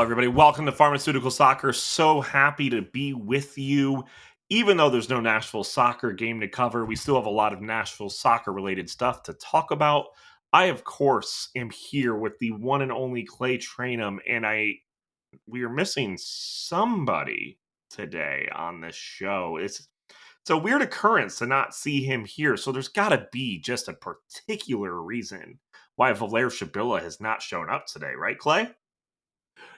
everybody. Welcome to Pharmaceutical Soccer. So happy to be with you. Even though there's no Nashville soccer game to cover, we still have a lot of Nashville soccer-related stuff to talk about. I, of course, am here with the one and only Clay Trainum, and we are missing somebody today on this show. It's a weird occurrence to not see him here, so there's got to be just a particular reason why Valair Shabilla has not shown up today, right, Clay?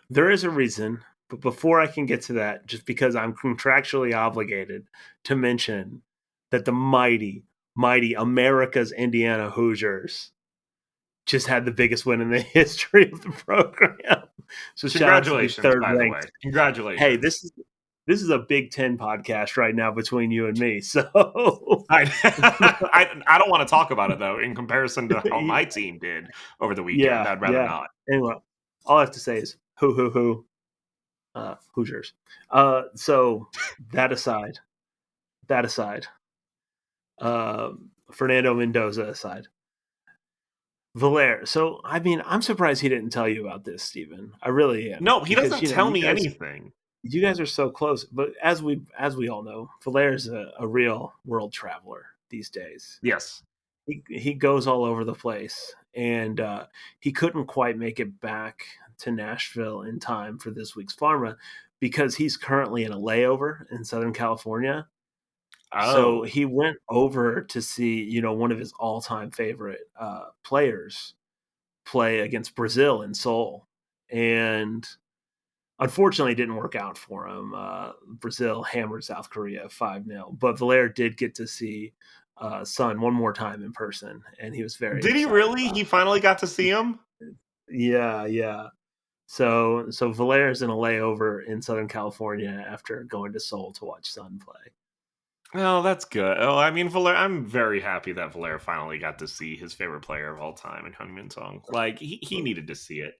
There is a reason, but before I can get to that, just because I'm contractually obligated to mention that the mighty America's Indiana Hoosiers just had the biggest win in the history of the program. So congratulations, shout out to the by the way. Congratulations. Hey, this is a Big Ten podcast right now between you and me. So I don't want to talk about it, though, in comparison to how my team did over the weekend. I'd rather not. Anyway, all I have to say is Hoosiers. So that aside, Fernando Mendoza aside, Valair. So, I mean, I'm surprised he didn't tell you about this, Stephen. I really am. No, he doesn't tell me anything. You guys are so close, but as we all know, Valair is a real world traveler these days. Yes. He goes all over the place, and he couldn't quite make it back to Nashville in time for this week's Pharma because he's currently in a layover in Southern California. Oh. So he went over to see, one of his all-time favorite players play against Brazil in Seoul, and unfortunately it didn't work out for him. Brazil hammered South Korea 5-0, but Valair did get to see Son one more time in person, and he was very Did he really? He finally got to see him? Yeah. So Valair is in a layover in Southern California after going to Seoul to watch Son play. Oh, that's good. Oh, I mean, Valair, I'm very happy that Valair finally got to see his favorite player of all time in Heung-min Son. Like, he needed to see it.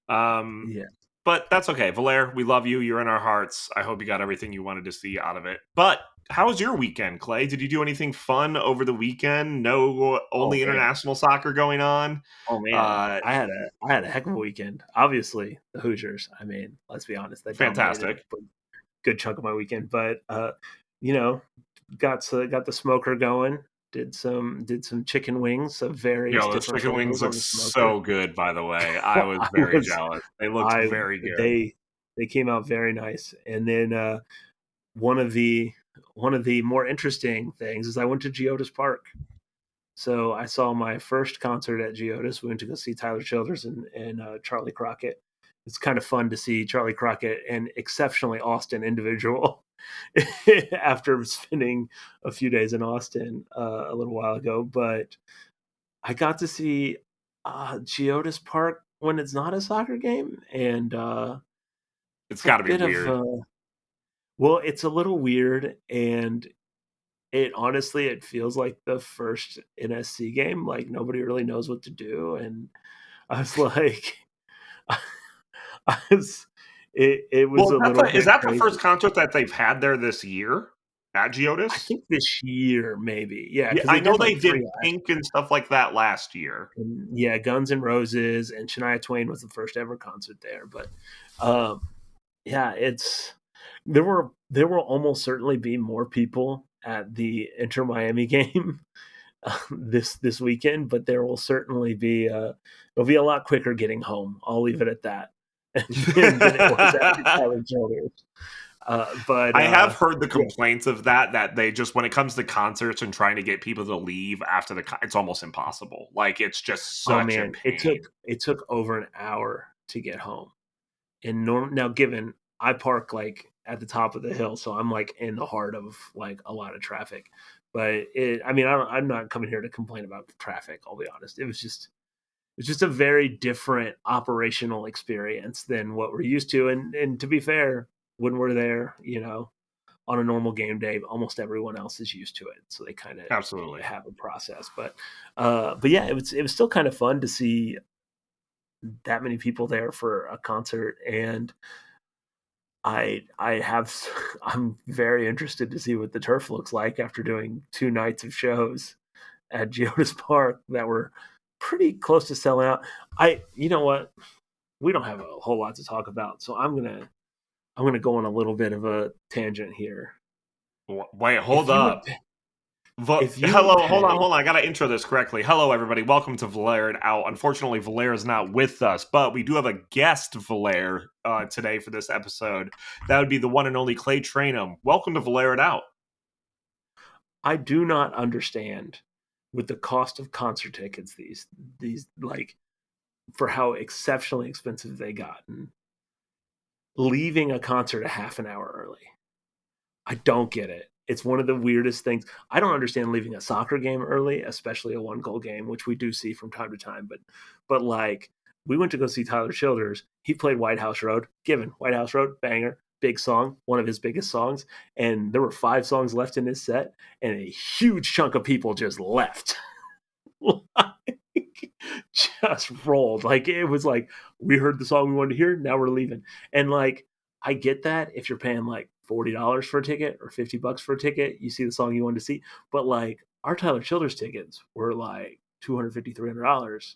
Yeah. But that's okay. Valair, we love you. You're in our hearts. I hope you got everything you wanted to see out of it. But how was your weekend, Clay? Did you do anything fun over the weekend? No, only international soccer going on. Oh man, I had a heck of a weekend. Obviously, the Hoosiers. I mean, let's be honest, they fantastic. A good chunk of my weekend. But got the smoker going. Did some chicken wings of various different those chicken wings look so good, by the way. I was very jealous. They looked very good. They came out very nice. And then one of the more interesting things is I went to Geodis Park. So I saw my first concert at Geodis. We went to go see Tyler Childers and Charlie Crockett. It's kind of fun to see Charlie Crockett, an exceptionally Austin individual, after spending a few days in Austin a little while ago. But I got to see Geodis Park when it's not a soccer game, and it's got to be weird. Well, it's a little weird, and it feels like the first NSC game. Like, nobody really knows what to do, and I was like, it was a little. Is that the first concert that they've had there this year at Geodis? I think this year, maybe. Yeah, I know they did Pink and stuff like that last year. And, yeah, Guns N' Roses and Shania Twain was the first ever concert there. But there will almost certainly be more people at the Inter Miami game this weekend, but there will certainly be it'll be a lot quicker getting home. I'll leave it at that. Than it was at Tyler Childers. But I have heard the complaints of that they just, when it comes to concerts and trying to get people to leave after it's almost impossible. Like, it's just such a pain. It took over an hour to get home. And now, given I park like at the top of the hill, so I'm like in the heart of like a lot of traffic. But I'm not coming here to complain about traffic. I'll be honest. It was just a very different operational experience than what we're used to. And to be fair, when we're there, on a normal game day, almost everyone else is used to it. So they kind of absolutely have a process. But yeah, it was still kind of fun to see that many people there for a concert. And I'm very interested to see what the turf looks like after doing 2 nights of shows at Geodis Park that were pretty close to selling out. You know what? we don't have a whole lot to talk about, so I'm gonna go on a little bit of a tangent here. Wait, hold If you would up. if you would Hello, hold on, pay, hold on. I gotta intro this correctly. Hello, everybody. Welcome to Valair Out. Unfortunately, Valair is not with us, but we do have a guest Valair today for this episode. That would be the one and only Clay Trainum. Welcome to Valair Out. I do not understand with the cost of concert tickets these like for how exceptionally expensive they gotten, leaving a concert a half an hour early. I don't get it. It's one of the weirdest things. I don't understand leaving a soccer game early, especially a one goal game, which we do see from time to time. But like we went to go see Tyler Childers. He played White House Road. Given White House Road, banger, big song, one of his biggest songs. And there were 5 songs left in his set, and a huge chunk of people just left. Like, just rolled. Like it was like we heard the song we wanted to hear. Now we're leaving. And like I get that if you're paying like $40 for a ticket or $50 for a ticket, you see the song you wanted to see. But like our Tyler Childers tickets were like $250, $300,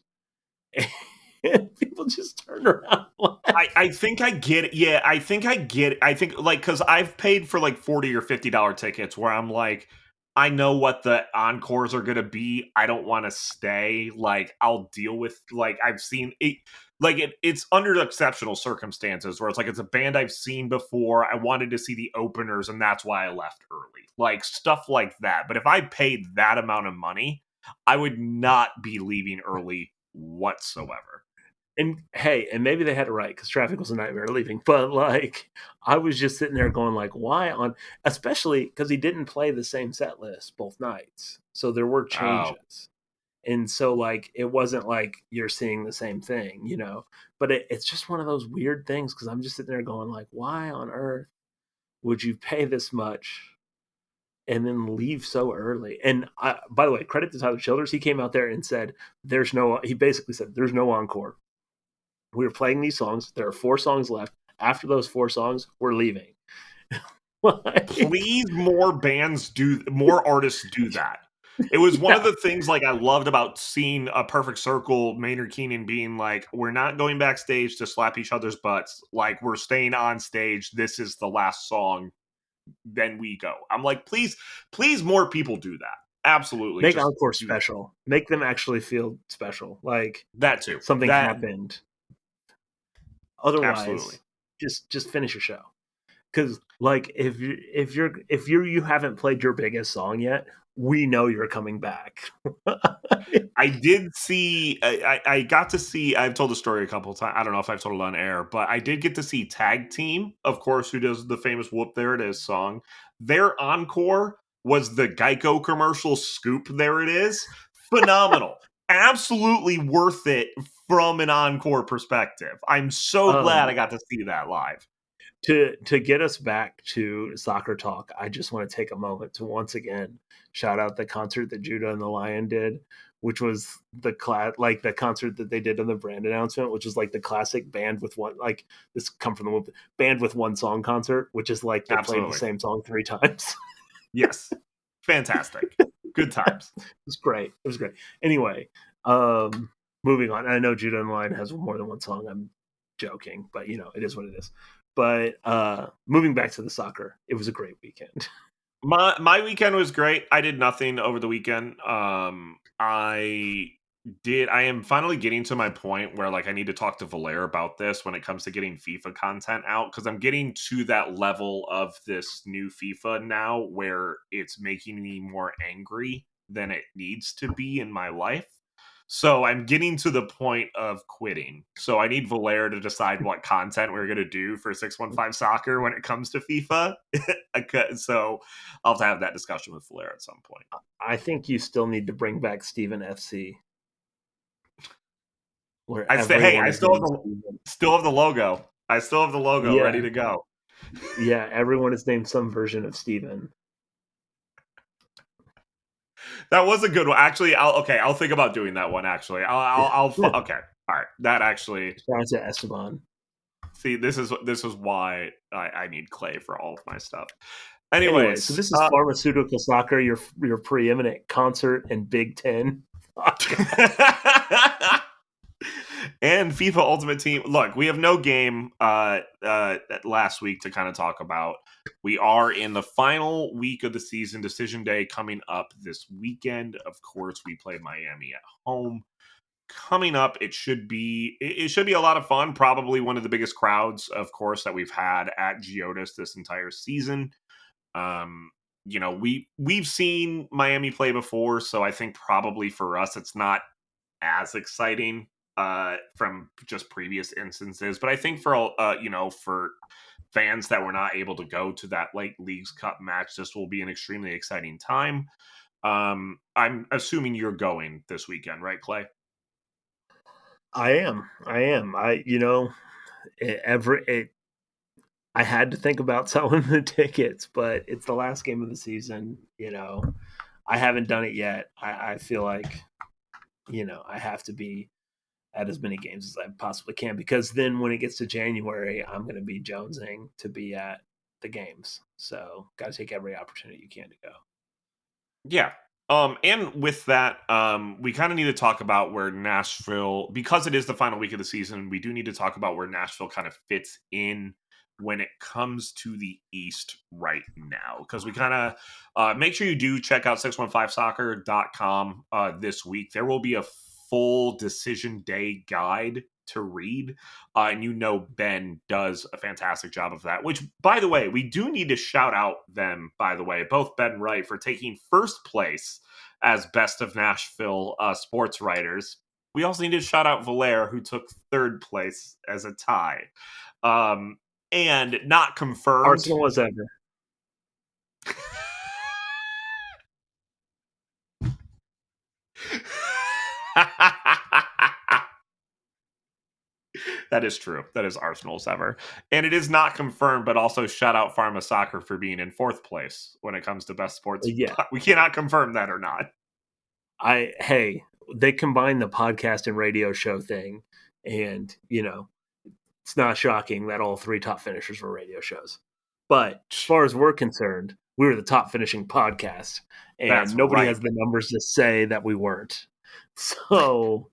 and people just turned around. I think I get it. Yeah, I think I get it. I think like because I've paid for like $40 or $50 tickets where I'm like, I know what the encores are gonna be. I don't want to stay. Like I'll deal with like I've seen it. Like it's under exceptional circumstances where it's like it's a band I've seen before. I wanted to see the openers, and that's why I left early. Like stuff like that. But if I paid that amount of money, I would not be leaving early whatsoever. And hey, and maybe they had it right because traffic was a nightmare leaving. But like, I was just sitting there going like, why on? Especially because he didn't play the same set list both nights, so there were Oh, changes. And so like, it wasn't like you're seeing the same thing, you know. But it's just one of those weird things because I'm just sitting there going like, why on earth would you pay this much and then leave so early? And by the way, credit to Tyler Childers, he came out there and said, "There's no." He basically said, "There's no encore. We were playing these songs. There are 4 songs left. After those 4 songs, we're leaving." Like, please more artists do that. It was one of yeah, the things like I loved about seeing a Perfect Circle, Maynard Keenan being like, we're not going backstage to slap each other's butts. Like we're staying on stage. This is the last song. Then we go. I'm like, please more people do that. Absolutely. make Just encore do that. special. Make them actually feel special, like That too. something That happened. absolutely. Otherwise, just finish your show. Because like if you haven't played your biggest song yet, we know you're coming back. I did see. I got to see. I've told the story a couple of times. I don't know if I've told it on air, but I did get to see Tag Team, of course, who does the famous "Whoop There It Is" song. Their encore was the Geico commercial "Scoop There It Is." Phenomenal, absolutely worth it from an encore perspective. I'm so glad I um, got to see that live. to get us back to soccer talk, I just want to take a moment to once again shout out the concert that Judah and the Lion did, which was like the concert that they did on the brand announcement, which is like the classic band with one like this come from the band with one song concert, which is like they played the Absolutely, same song 3 times. yes, fantastic, good times. It was great. It was great. Anyway, um, moving on. I know Judah and the Lion has more than one song. I'm joking, but you know, it is what it is. But moving back to the soccer, it was a great weekend. My weekend was great. I did nothing over the weekend. I am finally getting to my point where like I need to talk to Valair about this when it comes to getting FIFA content out because I'm getting to that level of this new FIFA now where it's making me more angry than it needs to be in my life. So I'm getting to the point of quitting. So I need Valair to decide what content we're going to do for 615 soccer when it comes to FIFA. So I'll have to have that discussion with Flair at some point. I think you still need to bring back Steven FC, where Hey, everyone I is named Steven. still have the logo. I still have the logo ready Yeah, to go. yeah, everyone is named some version of Steven. That was a good one. Actually, I'll think about doing that one. Actually, okay. All right, that actually. Shout out to Esteban. See, this is why I need Clay for all of my stuff. Anyway, so Anyways, this is pharmaceutical soccer, your preeminent concert and Big Ten. And FIFA Ultimate Team. Look, we have no game last week to kind of talk about. We are in the final week of the season. Decision Day coming up this weekend. Of course, we play Miami at home. Coming up, it should be a lot of fun. Probably one of the biggest crowds, of course, that we've had at Geodis this entire season. Um, we've seen Miami play before, so I think probably for us it's not as exciting from just previous instances. But I think for fans that were not able to go to that late Leagues Cup match, this will be an extremely exciting time. I'm assuming you're going this weekend, right, Clay? I am. I had to think about selling the tickets, but it's the last game of the season. I haven't done it yet. I feel like, I have to be at as many games as I possibly can, because then when it gets to January, I'm going to be jonesing to be at the games. So got to take every opportunity you can to go. Yeah. And with that, we kind of need to talk about where Nashville, because it is the final week of the season, we do need to talk about where Nashville kind of fits in when it comes to the East right now. Because we kind of make sure you do check out 615soccer.com this week. There will be a full decision day guide to read. And Ben does a fantastic job of that, which, by the way, we do need to shout out them, by the way, both Ben and Wright, for taking first place as Best of Nashville sports writers. We also need to shout out Valair, who took third place as a tie. And not confirmed. Arsenal as ever. That is true. That is Arsenal's ever. And it is not confirmed, but also shout out Pharma Soccer for being in fourth place when it comes to best sports. Yeah. We cannot confirm that or not. They combined the podcast and radio show thing, and it's not shocking that all three top finishers were radio shows. But as far as we're concerned, we were the top finishing podcast, and That's nobody right. has the numbers to say that we weren't. So,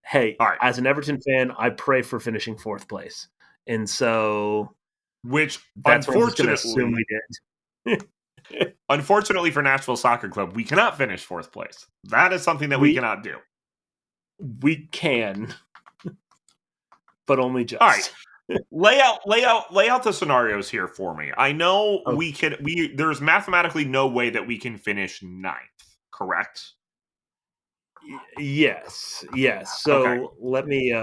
hey, All right. as an Everton fan, I pray for finishing fourth place, and so Which, that's what I'm just going to assume we did. Unfortunately for Nashville Soccer Club, we cannot finish fourth place. That is something that we cannot do. We can, but only just. All right. lay out the scenarios here for me. I know there's mathematically no way that we can finish ninth, correct? Yes. So okay. let me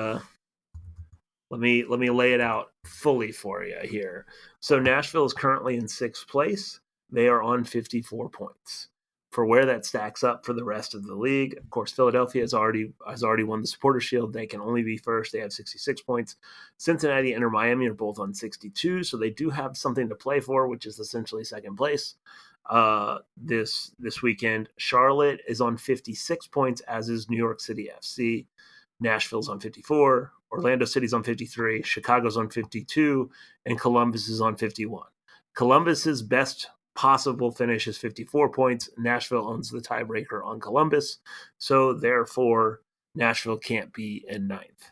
lay it out fully for you here. So Nashville is currently in sixth place. They are on 54 points. For where that stacks up for the rest of the league, of course, Philadelphia has already won the Supporters' Shield. They can only be first. They have 66 points. Cincinnati and Miami are both on 62, so they do have something to play for, which is essentially second place. This weekend, Charlotte is on 56 points, as is New York City FC. Nashville's on 54. Orlando City's on 53. Chicago's on 52, and Columbus is on 51. Columbus's best possible finish is 54 points. Nashville owns the tiebreaker on Columbus, so therefore Nashville can't be in ninth.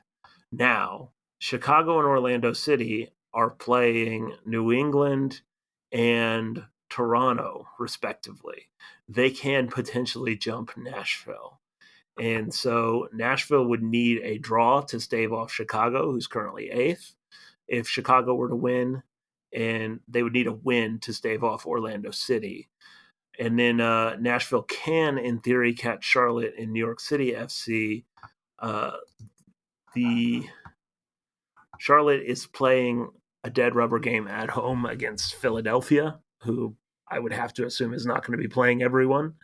Now, Chicago and Orlando City are playing New England and Toronto, respectively. They can potentially jump Nashville. And so Nashville would need a draw to stave off Chicago, who's currently eighth. If Chicago were to win, and they would need a win to stave off Orlando City. And then Nashville can, in theory, catch Charlotte and New York City FC. The Charlotte is playing a dead rubber game at home against Philadelphia, who I would have to assume is not going to be playing everyone.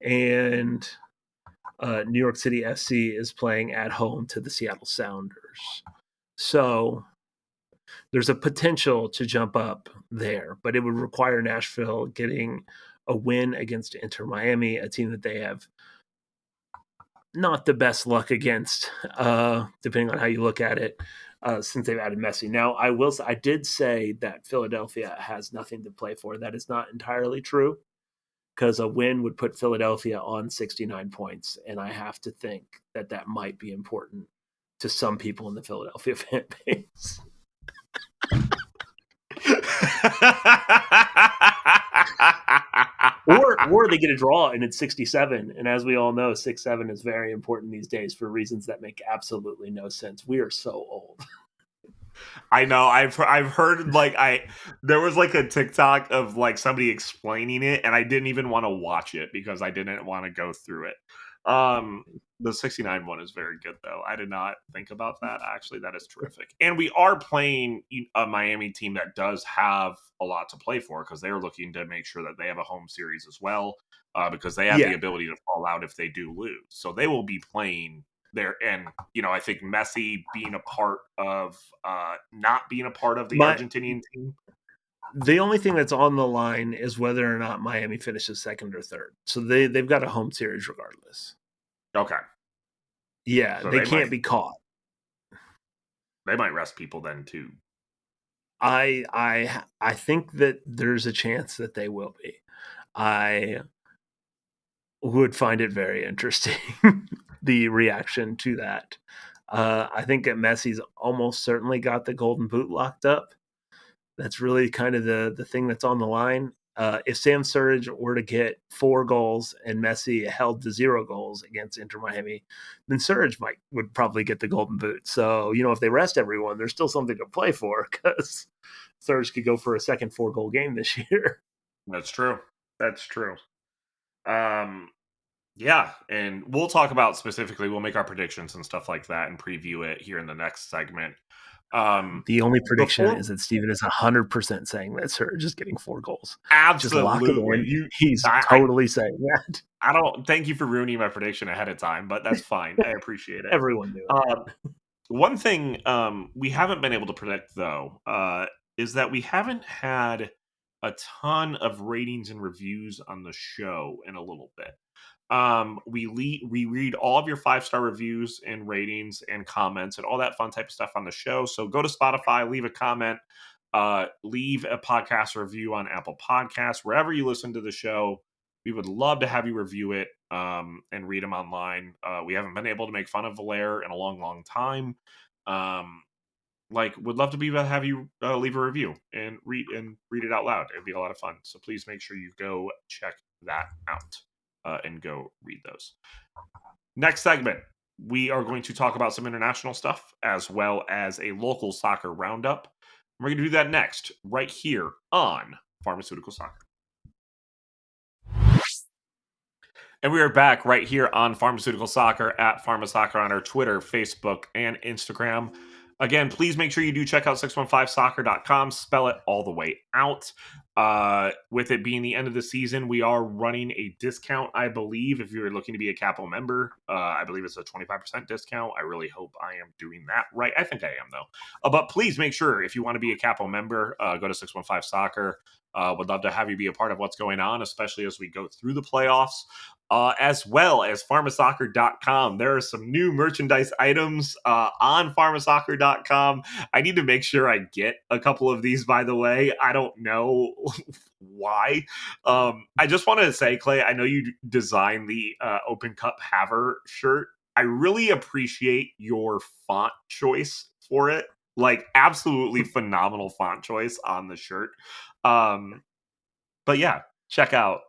And New York City FC is playing at home to the Seattle Sounders. So there's a potential to jump up there, but it would require Nashville getting a win against Inter Miami, a team that they have not the best luck against, depending on how you look at it, since they've added Messi. Now, I did say that Philadelphia has nothing to play for. That is not entirely true, because a win would put Philadelphia on 69 points. And I have to think that might be important to some people in the Philadelphia fan base. or they get a draw and it's 67. And as we all know, 6-7 is very important these days for reasons that make absolutely no sense. We are so old. I know. I've heard there was like a TikTok of like somebody explaining it, and I didn't even want to watch it because I didn't want to go through it. The 69 one is very good though. I did not think about that. Actually, that is terrific. And we are playing a Miami team that does have a lot to play for because they're looking to make sure that they have a home series as well, because they have the ability to fall out if they do lose. So they will be playing there. And I think Messi being a part of not being a part of the Argentinian team. The only thing that's on the line is whether or not Miami finishes second or third. So they've got a home series regardless. Okay. Yeah, so they can't be caught. They might rest people then too. I think that there's a chance that they will be. I would find it very interesting, the reaction to that. I think that Messi's almost certainly got the golden boot locked up. That's really kind of the thing that's on the line. If Sam Surridge were to get 4 goals and Messi held to 0 goals against Inter Miami, then Surridge would probably get the golden boot. So, if they rest everyone, there's still something to play for because Surridge could go for a second 4-goal game this year. That's true. Yeah, and we'll talk about specifically, we'll make our predictions and stuff like that and preview it here in the next segment. The only prediction is that Steven is 100% saying that Surridge is getting 4 goals. Absolutely. Just lock it in. He's totally saying that. I don't thank you for ruining my prediction ahead of time, but that's fine. I appreciate it. Everyone knew it. One thing we haven't been able to predict, though, is that we haven't had a ton of ratings and reviews on the show in a little bit. We read all of your 5-star reviews and ratings and comments and all that fun type of stuff on the show. So go to Spotify, leave a comment, leave a podcast review on Apple Podcasts, wherever you listen to the show. We would love to have you review it and read them online. We haven't been able to make fun of Valair in a long, long time. Would love to be able to have you leave a review and read it out loud. It'd be a lot of fun. So please make sure you go check that out and go read those. Next segment, we are going to talk about some international stuff as well as a local soccer roundup. We're going to do that next, right here on Pharmaceutical Soccer. And we are back right here on Pharmaceutical Soccer at PharmaSoccer on our Twitter, Facebook, and Instagram. Again, please make sure you do check out 615soccer.com. Spell it all the way out. With it being the end of the season, we are running a discount, I believe, if you're looking to be a Capo member. I believe it's a 25% discount. I really hope I am doing that right. I think I am, though. But please make sure, if you want to be a Capo member, go to 615soccer. Would love to have you be a part of what's going on, especially as we go through the playoffs. As well as pharmasoccer.com. There are some new merchandise items on pharmasoccer.com. I need to make sure I get a couple of these, by the way. I don't know why. I just wanted to say, Clay, I know you designed the Open Cup Haver shirt. I really appreciate your font choice for it. Absolutely phenomenal font choice on the shirt. But yeah, check out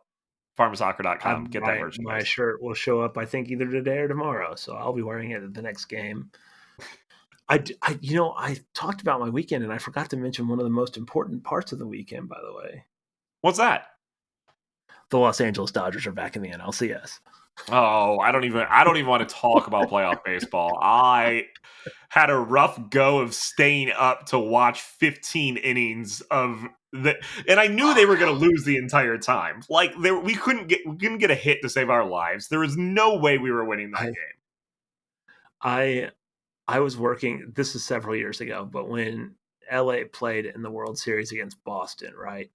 pharmasoccer.com. Get that merchandise. My shirt will show up, I think, either today or tomorrow, so I'll be wearing it at the next game. I talked about my weekend, and I forgot to mention one of the most important parts of the weekend, by the way. What's that? The Los Angeles Dodgers are back in the NLCS. Oh, I don't even want to talk about playoff baseball. I had a rough go of staying up to watch 15 innings of and I knew they were going to lose the entire time. We couldn't get a hit to save our lives. There was no way we were winning that game. I was working, this is several years ago, but when LA played in the World Series against Boston, right?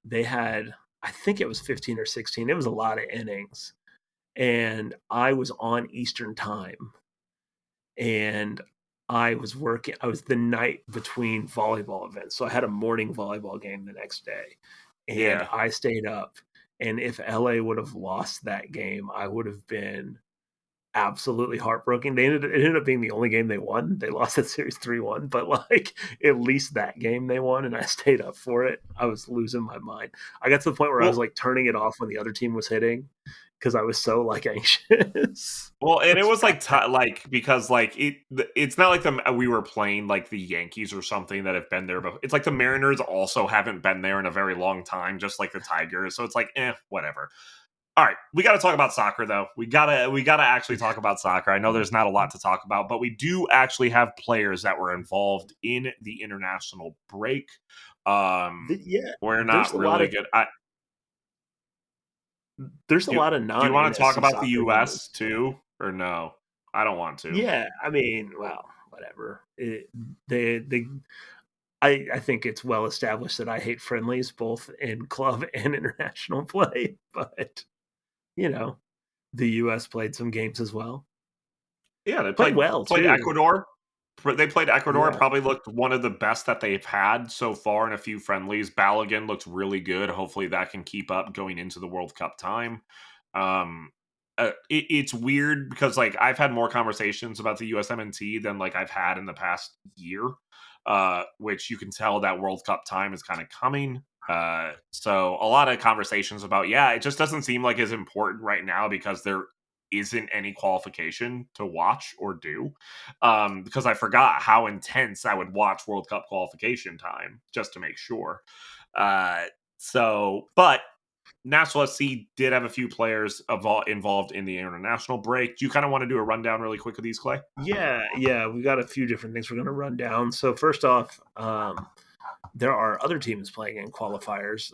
They had, I think it was 15 or 16. It was a lot of innings. And I was on Eastern time. And I was the night between volleyball events. So I had a morning volleyball game the next day. And I stayed up And if LA would have lost that game, I would have been absolutely heartbroken. It ended up being the only game they won. They lost that series 3-1, but like at least that game they won, and I stayed up for it. I was losing my mind. I got to the point where I was Well, like turning it off when the other team was hitting because I was so like anxious. well, It and it was was bad. like because like it's not like we were playing like the Yankees or something that have been there, but it's like the Mariners also haven't been there in a very long time, just like the Tigers. So it's like, whatever. All right, we got to talk about soccer though. We gotta actually talk about soccer. I know there's not a lot to talk about, but we do actually have players that were involved in the international break. Yeah, We're there's not a lot really of good. there's a Do lot of do you non want to talk NSC about the soccer U.S. games. too, or no? I don't want to. Yeah, I mean, well, whatever. They I think it's well established that I hate friendlies both in club and international play, but you know, the US played some games as well. Yeah, they Played played well played too. Ecuador. They played Ecuador. Yeah. Probably looked one of the best that they've had so far in a few friendlies. Balogun looks really good. Hopefully, that can keep up going into the World Cup time. Um, it's weird because like I've had more conversations about the USMNT than like I've had in the past year, which you can tell that World Cup time is kind of coming. So a lot of conversations about it just doesn't seem like as important right now because there isn't any qualification to watch or do. Because I forgot how intense I would watch World Cup qualification time just to make sure. Uh, but Nashville SC did have a few players involved in the international break. Do you kind of want to do a rundown really quick of these, Clay? Yeah, we got a few different things we're going to run down. So first off, there are other teams playing in qualifiers.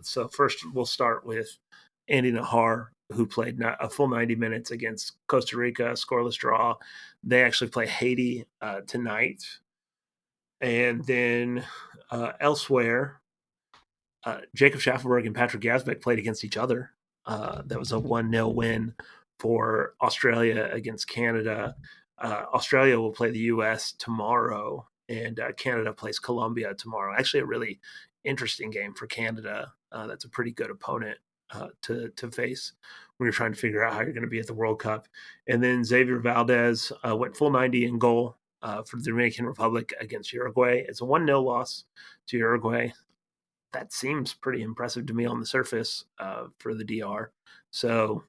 So first we'll start with Andy Nahar, who played a full 90 minutes against Costa Rica, scoreless draw. They actually play Haiti tonight. And then elsewhere, Jacob Schaffelberg and Patrick Yazbek played against each other. That was a 1-0 win for Australia against Canada. Australia will play the U.S. tomorrow, and Canada plays Colombia tomorrow. Actually, a really interesting game for Canada. That's a pretty good opponent to face when you're trying to figure out how you're going to be at the World Cup. And then Xavier Valdez went full 90 in goal for the Dominican Republic against Uruguay. It's a 1-0 loss to Uruguay. That seems pretty impressive to me on the surface for the DR. So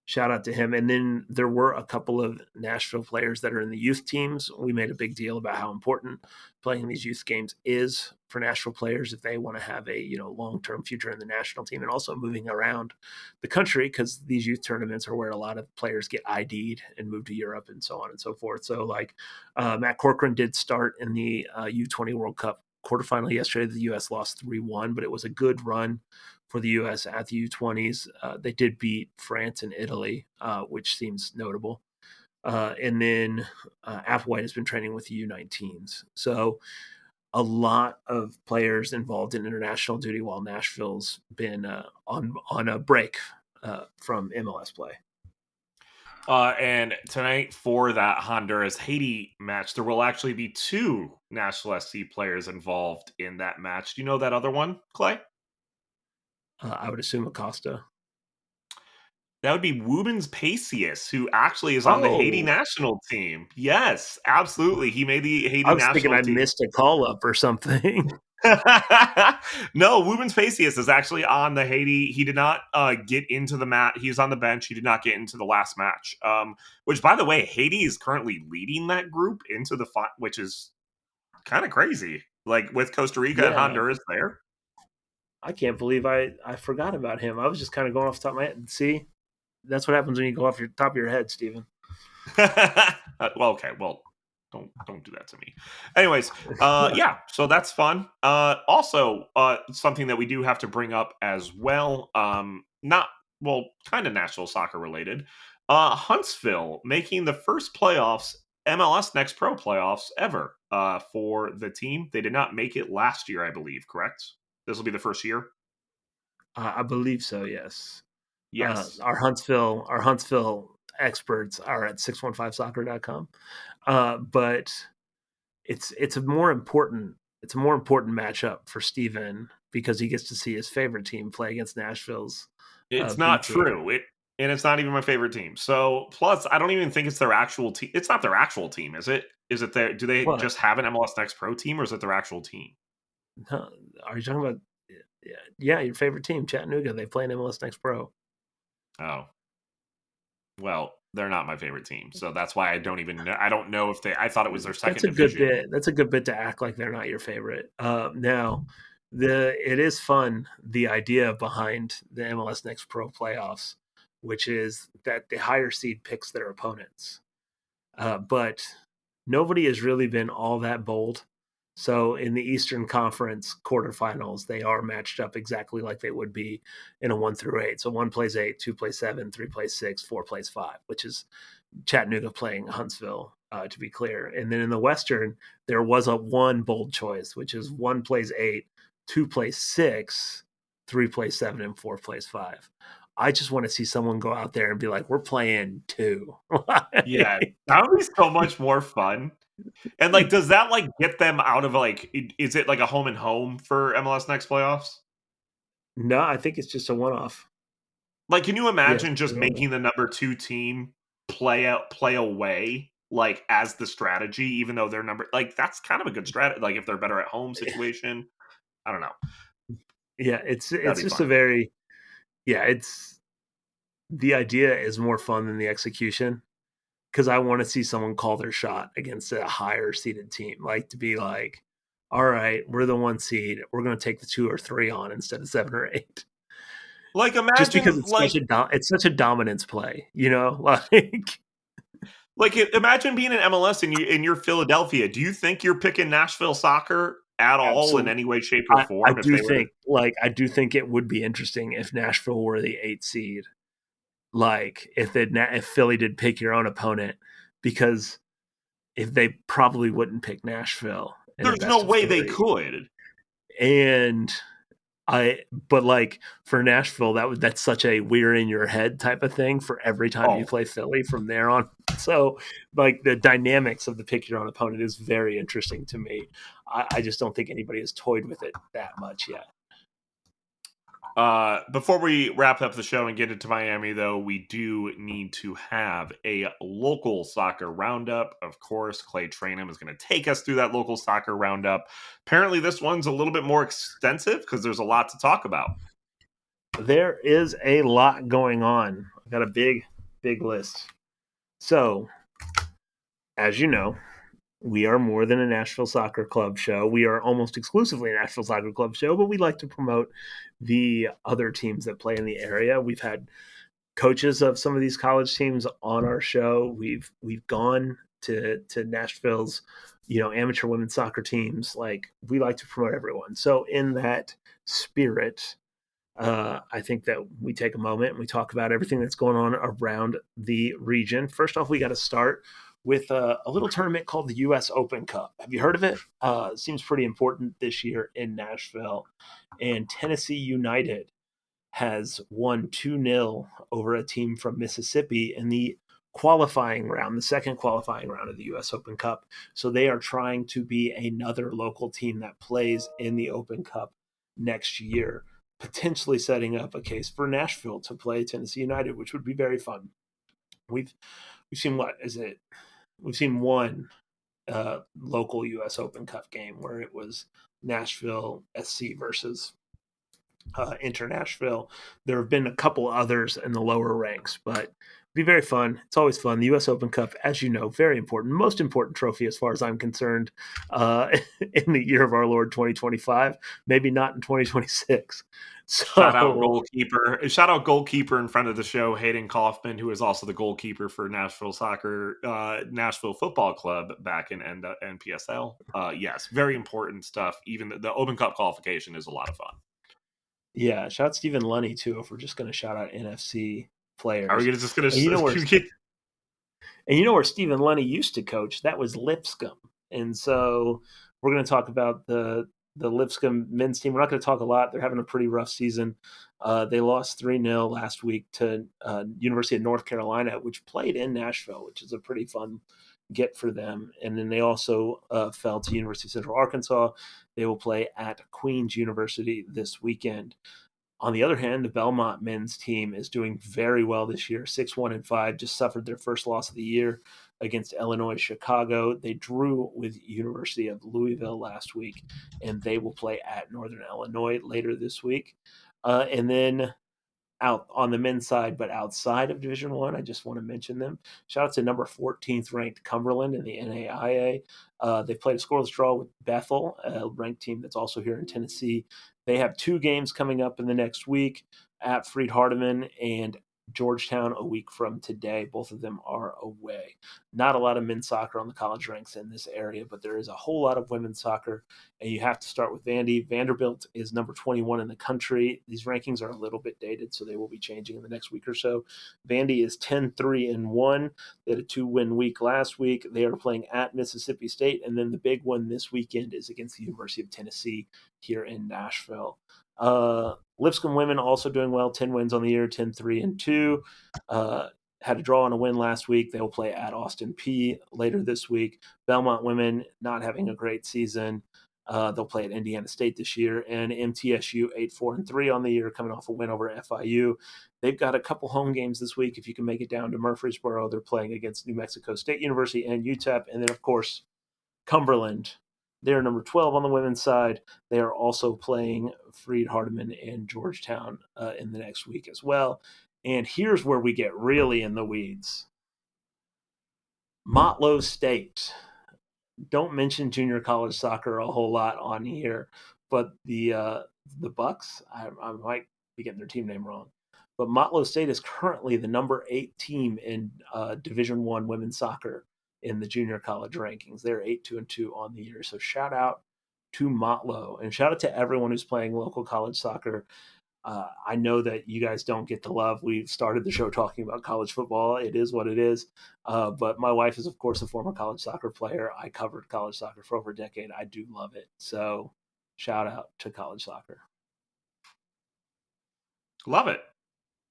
shout out to him. And then there were a couple of Nashville players that are in the youth teams. We made a big deal about how important playing these youth games is for Nashville players if they want to have a long-term future in the national team and also moving around the country, because these youth tournaments are where a lot of players get ID'd and move to Europe and so on and so forth. So like Matt Corcoran did start in the U20 World Cup quarterfinal yesterday. The U.S. lost 3-1, but it was a good run for the U.S. at the U20s. They did beat France and Italy, which seems notable. And then Applewhite has been training with the U19s. So a lot of players involved in international duty while Nashville's been on a break from MLS play. And tonight for that Honduras Haiti match, there will actually be two Nashville SC players involved in that match. Do you know that other one, Clay? I would assume Acosta. That would be Wubens Pacius, who actually is on the Haiti Oh, national team. Yes, absolutely. He made the I Haiti was thinking national I team. missed a call up or something. No, Wubens Pacius is actually on the Haiti. He did not get into the mat. He's on the bench. He did not get into the last match. Which, by the way, Haiti is currently leading that group into the which is kind of crazy. Like with Costa Rica and Yeah, Honduras there. I can't believe I forgot about him. I was just kind of going off the top of my head. See, that's what happens when you go off your top of your head, Steven. Well, okay. Well, don't do that to me. Anyways, yeah. So that's fun. Also, something that we do have to bring up as well. Not well, kind of national soccer related. Huntsville making the first playoffs, MLS Next Pro playoffs ever. For the team, they did not make it last year, I believe. Correct. This will be the first year. I believe so. Yes. Yes. Our Huntsville experts are at 615soccer.com. But it's a more important matchup for Steven because he gets to see his favorite team play against Nashville's It's B not team. true. And it's not even my favorite team. So plus, I don't even think it's their actual team. It's not their actual team, is it? Is it their? Do they What? just have an MLS Next Pro team, or is it their actual team? Huh, are you talking about? Yeah, your favorite team, Chattanooga. They play in MLS Next Pro. Oh, well, they're not my favorite team, so that's why I don't even know. I don't know if they. I thought it was their That's second a good division. bit. That's a good bit to act like they're not your favorite. Now, it is fun, the idea behind the MLS Next Pro playoffs, which is that the higher seed picks their opponents. But nobody has really been all that bold. So in the Eastern Conference quarterfinals, they are matched up exactly like they would be in a 1 through 8. So one plays 8, two plays 7, three plays 6, four plays 5, which is Chattanooga playing Huntsville, to be clear. And then in the Western, there was a one bold choice, which is one plays 8, two plays 6, three plays 7, and four plays 5. I just want to see someone go out there and be like, we're playing 2. Yeah, that would be so much more fun. And like, does that like get them out of like? Is it like a home and home for MLS Next playoffs? No, I think it's just a one off. Like, can you Yeah. imagine just making the number 2 team play away, like, as the strategy, even though they're number like, that's kind of a good strategy, like, if they're better at home situation. I don't know. Yeah, That'd it's be just a fun. very it's the idea is more fun than the execution because I want to see someone call their shot against a higher seeded team, like to be like, all right, we're the 1 seed, we're going to take the 2 or 3 on instead of 7 or 8, Like, just because imagine, it's such a dominance play, imagine being in MLS and you're Philadelphia. Do you think you're picking Nashville Soccer at all in Absolutely. any way, shape, or I form if do they were to think I do think it would be interesting if Nashville were the 8 seed, like if Philly did pick your own opponent, because if they probably wouldn't pick Nashville in a there's no best of way they 3. could. And but like for Nashville, that's such a we're in your head type of thing for every time you Oh, play Philly from there on. So like the dynamics of the pick your own opponent is very interesting to me. I just don't think anybody has toyed with it that much yet. Before we wrap up the show and get into Miami, though, we do need to have a local soccer roundup. Of course, Clay Trainham is going to take us through that local soccer roundup. Apparently, this one's a little bit more extensive because there's a lot to talk about. There is a lot going on. I got a big list. So, as you know, we are more than a Nashville Soccer Club show. We are almost exclusively a Nashville Soccer Club show, but we like to promote the other teams that play in the area. We've had coaches of some of these college teams on our show. We've gone to Nashville's, amateur women's soccer teams. Like, we like to promote everyone. So in that spirit, I think that we take a moment and we talk about everything that's going on around the region. First off, we got to start with a little tournament called the U.S. Open Cup. Have you heard of it? It seems pretty important this year in Nashville. And Tennessee United has won 2-0 over a team from Mississippi in the qualifying round, the second qualifying round of the U.S. Open Cup. So they are trying to be another local team that plays in the Open Cup next year, potentially setting up a case for Nashville to play Tennessee United, which would be very fun. We've seen we've seen one local U.S. Open Cup game where it was Nashville SC versus Inter Nashville. There have been a couple others in the lower ranks, but be very fun. It's always fun. The U.S. Open Cup, as you know, very important, most important trophy as far as I'm concerned, uh, in the year of our Lord 2025. Maybe not in 2026. So Shout out goalkeeper in front of the show, Hayden Kaufman, who is also the goalkeeper for Nashville Soccer, Nashville Football Club back in NPSL. Yes, very important stuff. Even the Open Cup qualification is a lot of fun. yeah, shout out Stephen Lunny too. If we're just going to shout out NFC Are we players, just going and you know where to get? Stephen Lunny used to coach? That was Lipscomb. And so we're going to talk about the Lipscomb men's team. We're not going to talk a lot. They're having a pretty rough season. They lost 3-0 last week to University of North Carolina, which played in Nashville, which is a pretty fun get for them. And then they also fell to University of Central Arkansas. They will play at Queens University this weekend. On the other hand, the Belmont men's team is doing very well this year, 6-1-5, just suffered their first loss of the year against Illinois Chicago. They drew with University of Louisville last week, and they will play at Northern Illinois later this week. And then out on the men's side, but outside of Division One, I just want to mention them. Shout out to number 14th ranked Cumberland in the NAIA. They played a scoreless draw with Bethel, a ranked team that's also here in Tennessee. They have 2 games coming up in the next week at Freed Hardeman and Georgetown a week from today. Both of them are away. Not a lot of men's soccer on the college ranks in this area, but there is a whole lot of women's soccer. And you have to start with Vandy. Vanderbilt is number 21 in the country. These rankings are a little bit dated, so they will be changing in the next week or so. Vandy is 10-3-1. They had a 2-win week last week. They are playing at Mississippi State. And then the big one this weekend is against the University of Tennessee here in Nashville. Lipscomb women also doing well, 10 wins on the year, 10-3-2. Had a draw and a win last week. They will play at Austin P later this week. Belmont women not having a great season. They'll play at Indiana State this year. And MTSU 8-4-3 on the year, coming off a win over FIU. They've got a couple home games this week. If you can make it down to Murfreesboro, they're playing against New Mexico State University and UTEP. And then, of course, Cumberland. They're number 12 on the women's side. They are also playing Freed Hardeman and Georgetown in the next week as well. And here's where we get really in the weeds. Motlow State. Don't mention junior college soccer a whole lot on here, but the Bucks, I might be getting their team name wrong, but Motlow State is currently the number 8 team in Division I women's soccer in the junior college rankings. They're 8-2-2 on the year. So shout out to Motlow, and shout out to everyone who's playing local college soccer. I know that you guys don't get the love. We started the show talking about college football. It is what it is. But my wife is, of course, a former college soccer player. I covered college soccer for over a decade. I do love it. So shout out to college soccer. Love it.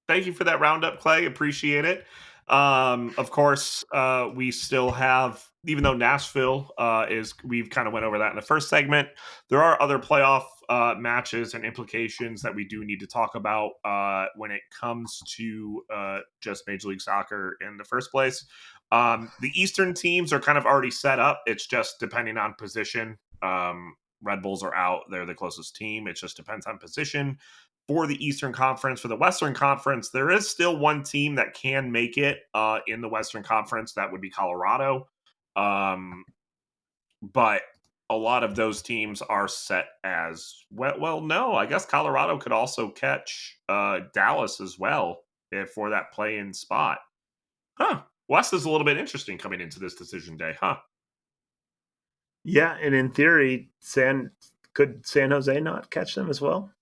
Thank you for that roundup, Clay. Appreciate it. Of course, we still have, even though Nashville we've kind of went over that in the first segment, there are other playoff matches and implications that we do need to talk about when it comes to just Major League Soccer in the first place. The Eastern teams are kind of already set up. It's just depending on position. Red Bulls are out. They're the closest team. It just depends on position. For the Eastern Conference, for the Western Conference, there is still one team that can make it in the Western Conference. That would be Colorado. But a lot of those teams are set as well. No, I guess Colorado could also catch Dallas as well for that play-in spot. Huh. West is a little bit interesting coming into this decision day, huh? Yeah, and in theory, could San Jose not catch them as well?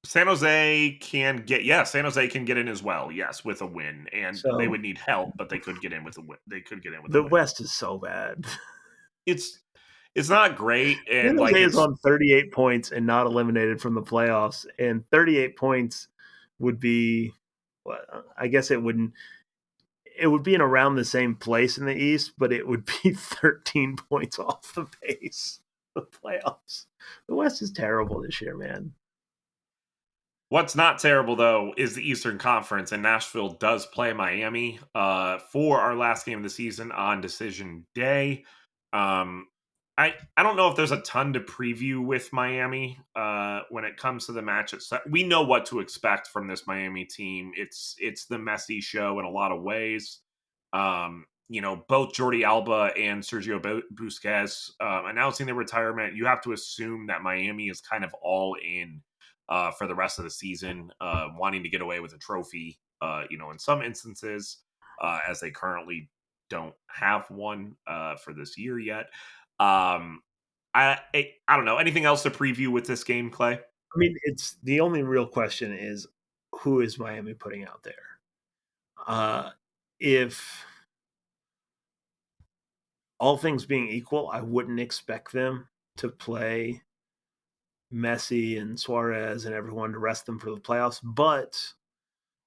San Jose can get in as well, yes, with a win, and So they would need help, but they could get in with a win. The West is so bad. It's not great, San and Jose is on 38 points and not eliminated from the playoffs, and 38 points would be, well, I guess it would be in around the same place in the East, but it would be 13 points off the pace of the playoffs. The West is terrible this year, man. What's not terrible, though, is the Eastern Conference, and Nashville does play Miami for our last game of the season on decision day. I don't know if there's a ton to preview with Miami when it comes to the match itself. We know what to expect from this Miami team. It's the Messi show in a lot of ways. Both Jordi Alba and Sergio Busquets announcing their retirement. You have to assume that Miami is kind of all in for the rest of the season, wanting to get away with a trophy, in some instances, as they currently don't have one for this year yet. I don't know. Anything else to preview with this game, Clay? I mean, it's the only real question is who is Miami putting out there? If all things being equal, I wouldn't expect them to play Messi and Suarez and everyone to rest them for the playoffs. But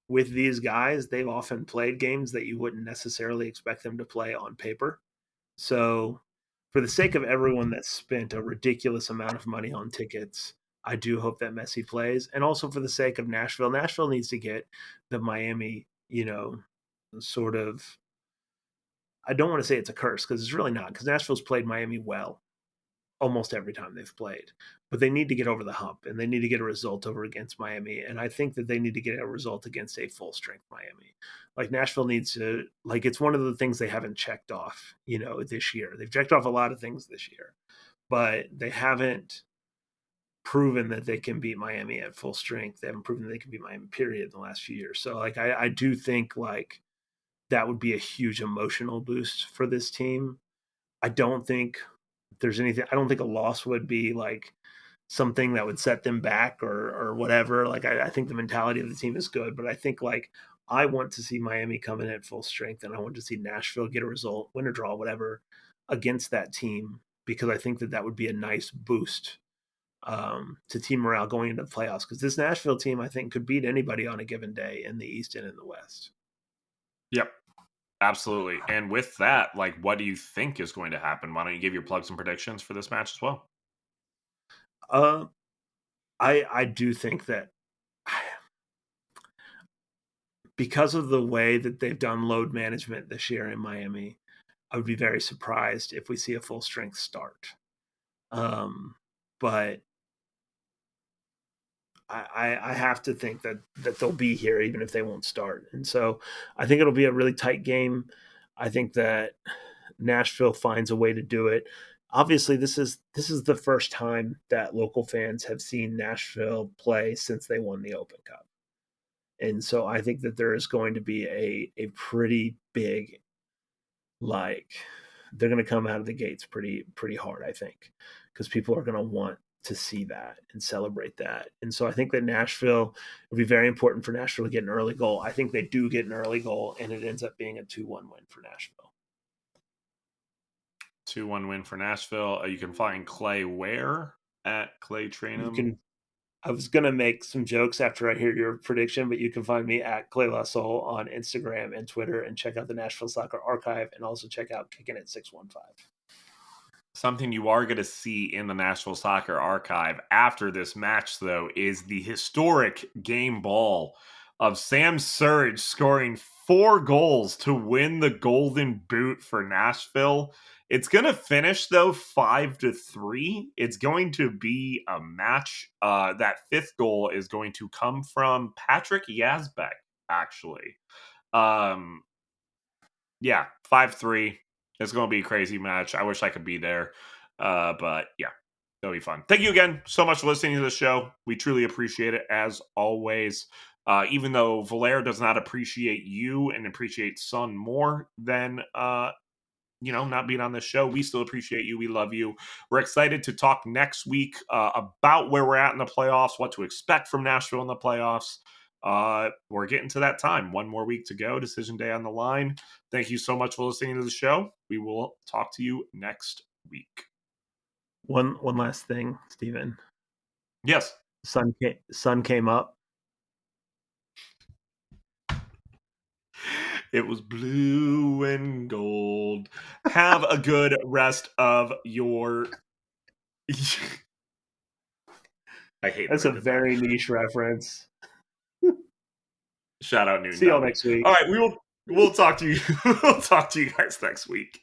with these guys, they've often played games that you wouldn't necessarily expect them to play on paper. So, for the sake of everyone that spent a ridiculous amount of money on tickets, I do hope that Messi plays. And also for the sake of Nashville, Nashville needs to get the Miami, sort of. I don't want to say it's a curse because it's really not, because Nashville's played Miami well almost every time they've played. But they need to get over the hump and they need to get a result over against Miami. And I think that they need to get a result against a full strength Miami. Like Nashville needs to, like, it's one of the things they haven't checked off, this year. They've checked off a lot of things this year, but they haven't proven that they can beat Miami at full strength. They haven't proven they can beat Miami, period, in the last few years. So, like, I do think, like, that would be a huge emotional boost for this team. I don't think there's anything. I don't think a loss would be like something that would set them back or whatever. Like I think the mentality of the team is good, but I think like I want to see Miami come in at full strength, and I want to see Nashville get a result, win or draw, whatever, against that team because I think that that would be a nice boost to team morale going into the playoffs. Because this Nashville team, I think, could beat anybody on a given day in the East and in the West. Yep. Absolutely. And with that, like, what do you think is going to happen? Why don't you give your plugs and predictions for this match as well? Uh, I do think that because of the way that they've done load management this year in Miami, I would be very surprised if we see a full strength start. But I have to think that they'll be here even if they won't start. And so I think it'll be a really tight game. I think that Nashville finds a way to do it. Obviously, this is the first time that local fans have seen Nashville play since they won the Open Cup. And so I think that there is going to be a pretty big, like, they're going to come out of the gates pretty hard, I think, because people are going to want to see that and celebrate that. And so I think that Nashville, it'll be very important for Nashville to get an early goal. I think they do get an early goal, and it ends up being a 2-1 win for Nashville. 2-1 win for Nashville. You can find Clay where at Clay You Trainum. can. I was gonna make some jokes after I hear your prediction, but you can find me at Clay LaSoul on Instagram and Twitter, and check out the Nashville Soccer Archive, and also check out Kicking It 615. Something you are going to see in the Nashville Soccer Archive after this match, though, is the historic game ball of Sam Surridge scoring 4 goals to win the Golden Boot for Nashville. It's going to finish, though, 5-3. It's going to be a match. That 5th goal is going to come from Patrick Yazbek, actually. Um, yeah, 5-3. It's going to be a crazy match. I wish I could be there. But yeah, it'll be fun. Thank you again so much for listening to the show. We truly appreciate it as always. Even though Valair does not appreciate you and appreciate Sun more than not being on the show, we still appreciate you. We love you. We're excited to talk next week about where we're at in the playoffs, what to expect from Nashville in the playoffs. We're getting to that time. 1 more week to go. Decision day on the line. Thank you so much for listening to the show. We will talk to you next week. One last thing, Steven. Yes. Sun came up. It was blue and gold. Have a good rest of your. I hate That's that a I did very that. niche reference. Shout out Newton See y'all Dowdy. next week. All right, we'll talk to you. We'll talk to you guys next week.